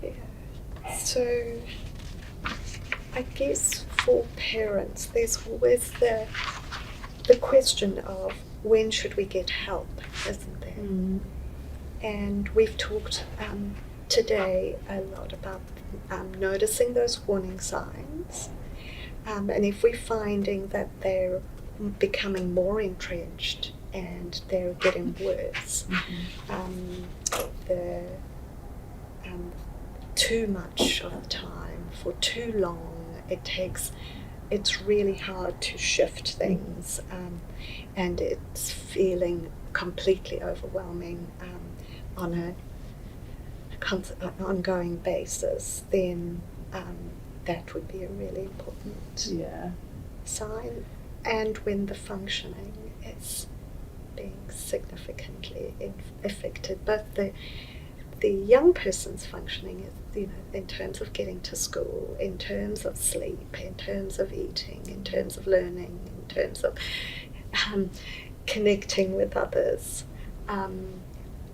Yeah. So I guess for parents, there's always the question of when should we get help, isn't there? And we've talked today a lot about noticing those warning signs, and if we're finding that they're becoming more entrenched and they're getting worse, the too much of the time, for too long, it's really hard to shift things, and it's feeling completely overwhelming on an ongoing basis, then that would be a really important sign. And when the functioning is being significantly affected, both the young person's functioning is, in terms of getting to school, in terms of sleep, in terms of eating, in terms of learning, in terms of connecting with others,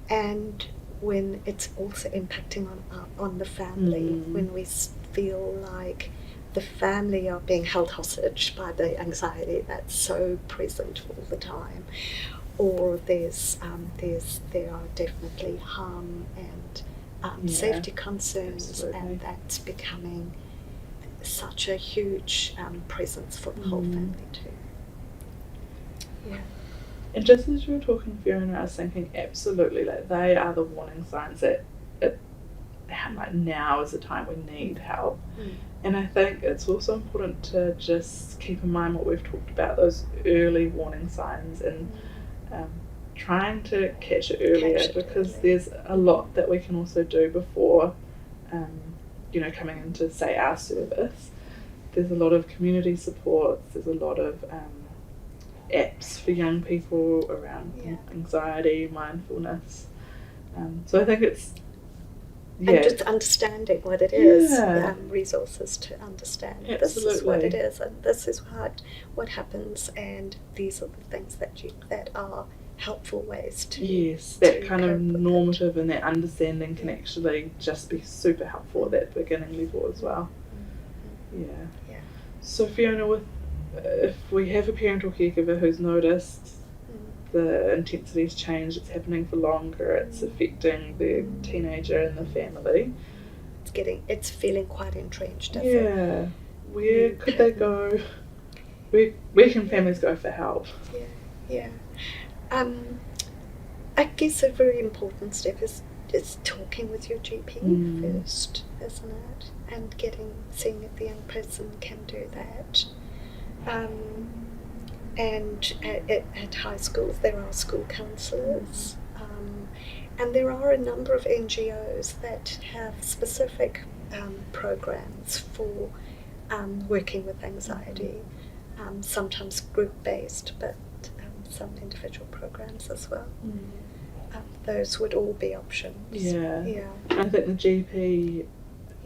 and when it's also impacting on the family, when we feel like the family are being held hostage by the anxiety that's so present all the time, or there are definitely harm and safety concerns, absolutely. and that's becoming such a huge presence for the whole family too. Yeah. And just as you were talking, Fiona, I was thinking absolutely, like, they are the warning signs that like now is the time we need help. And I think it's also important to just keep in mind what we've talked about, those early warning signs, and trying to catch it earlier, because there's a lot that we can also do before coming into, say, our service. There's a lot of community supports, there's a lot of apps for young people around anxiety, mindfulness. So I think it's and just understanding what it is, resources to understand this is what it is, and this is what happens, and these are the things that are helpful ways to that kind of normative and that understanding can actually just be super helpful at that beginning level as well. So Fiona, if we have a parent or caregiver who's noticed the intensity's changed, it's happening for longer, it's affecting the teenager and the family, it's feeling quite entrenched, where could they go? Where can families go for help? I guess a very important step is talking with your GP first, isn't it? And seeing if the young person can do that. And at high schools there are school counsellors, and there are a number of NGOs that have specific programs for working with anxiety, sometimes group-based, but some individual programs as well. Those would all be options. I think the GP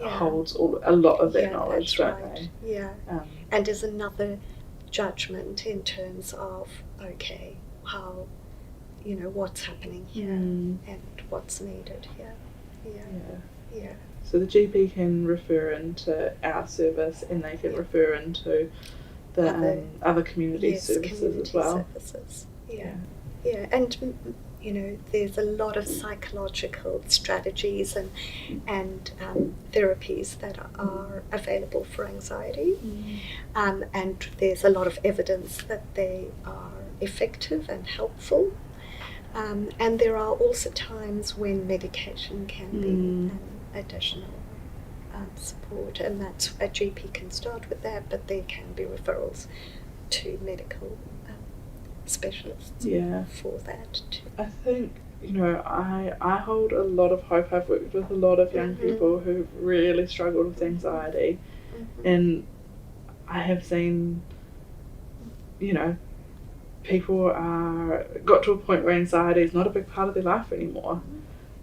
holds a lot of that knowledge, don't they? And is another judgment in terms of how what's happening here and what's needed here. So the GP can refer into our service, and they can refer into the other community services as well. And there's a lot of psychological strategies and therapies that are available for anxiety, and there's a lot of evidence that they are effective and helpful, and there are also times when medication can be an additional support, and that's a GP can start with that, but there can be referrals to medical specialists for that too. I think I hold a lot of hope. I've worked with a lot of young people who really struggled with anxiety, and I have seen people got to a point where anxiety is not a big part of their life anymore,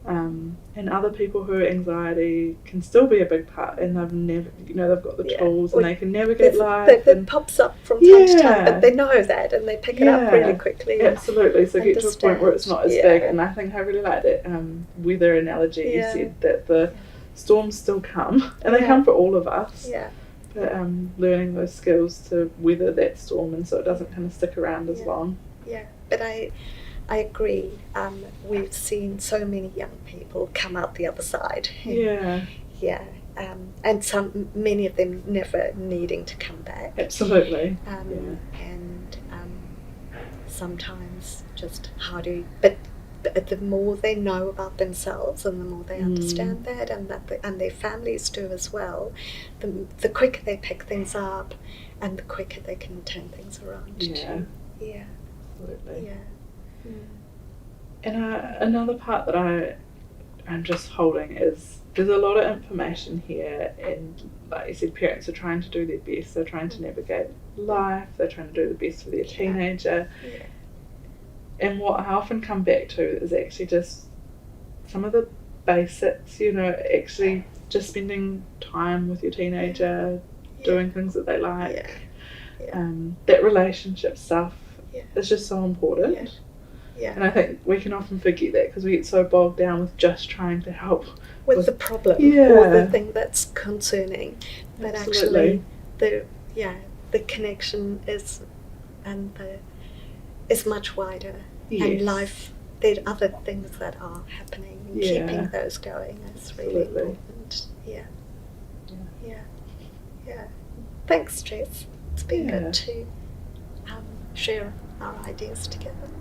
And other people who anxiety can still be a big part, and they've never, they've got the tools and they can navigate life. It pops up from time to time, but they know that and they pick it up really quickly. Absolutely. So get to a point where it's not as big. And I think I really like that weather analogy. You said that the storms still come, and they come for all of us. Yeah. But learning those skills to weather that storm, and so it doesn't kind of stick around as long. Yeah, but I agree. We've seen so many young people come out the other side. Yeah. Yeah. And many of them never needing to come back. Absolutely. And sometimes just but the more they know about themselves and the more they understand that, and their families do as well, the quicker they pick things up, and the quicker they can turn things around too. Yeah. Absolutely. Yeah. And another part that I'm just holding is there's a lot of information here, and like you said, parents are trying to do their best. They're trying to navigate life. They're trying to do the best for their teenager. Yeah. And what I often come back to is actually just some of the basics, actually just spending time with your teenager, doing things that they like. That relationship stuff is just so important. Yeah. And I think we can often forget that because we get so bogged down with just trying to help with the problem or the thing that's concerning. But actually the connection is much wider. And life, there are other things that are happening, and keeping those going is really important. Yeah. Thanks, Jess. It's been good to share our ideas together.